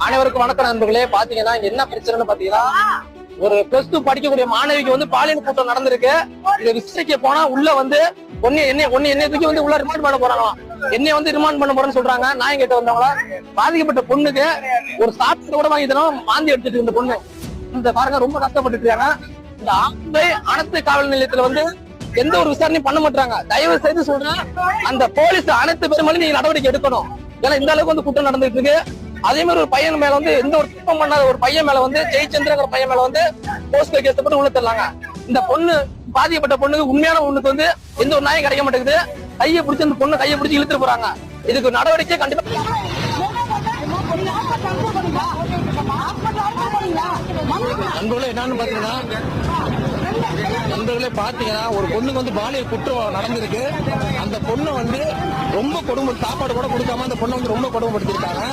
அனைவருக்கும் வணக்கம் நண்பர்களே. பாத்தீங்கன்னா என்ன பிரச்சனைன்னு பாத்தீங்கன்னா, ஒரு +2 படிக்கக்கூடிய மாணவிக்கு வந்து பாலியல் கூட்டம் நடந்திருக்கு. இதை விசாரிக்க போனா உள்ள வந்து என்னைய தூக்கி வந்து உள்ள ரிமாண்ட் பண்ண போறாங்க. என்னைய வந்து ரிமாண்ட் பண்ண போறேன்னு சொல்றாங்க. நான் கேட்ட வந்தவங்களா பாதிக்கப்பட்ட பொண்ணுக்கு ஒரு சாப்பிட்டு கூட வாங்கி தரோம், மாந்தி எடுத்துட்டு இருந்த பொண்ணு இந்த பாருங்க ரொம்ப கஷ்டப்பட்டு இருக்காங்க. இந்த ஆம்பை அனைத்து காவல் நிலையத்துல வந்து எந்த ஒரு விசாரணையும் பண்ண மாட்டாங்க. தயவு செய்து சொல்றேன், அந்த போலீஸ் அனைத்து பேர் மேலும் நீங்க நடவடிக்கை எடுக்கணும். ஏன்னா இந்த அளவுக்கு வந்து குற்றம் நடந்துட்டு இருக்கு. அதே மாதிரி ஒரு பையன் மேல வந்து எந்த ஒரு குற்றம் பண்ணாத ஒரு பையன் மேல வந்து ஜெயச்சந்திரங்கிற பையன் மேல வந்து போஸ்ட் கேஸ் போட்டு உள்ள தரலாங்க. இந்த பொண்ணு பாதிக்கப்பட்ட பொண்ணுக்கு உண்மையான பொண்ணுக்கு வந்து எந்த ஒரு நியாயம் கிடைக்க மாட்டேங்குது. கையை பிடிச்சி அந்த பொண்ணு கையை பிடிச்சி இழுத்துட்டு போறாங்க. இதுக்கு நடவடிக்கை கண்டிப்பா. நண்பர்களே என்னன்னு பாத்தீங்கன்னா, நண்பர்களே பாத்தீங்கன்னா ஒரு பொண்ணுக்கு வந்து பாலியல் குற்றம் நடந்திருக்கு. அந்த பொண்ணு வந்து ரொம்ப கொடுமை, சாப்பாடு கூட கொடுக்காம அந்த பொண்ணை வந்து ரொம்ப கொடுமைப்படுத்திருக்காங்க.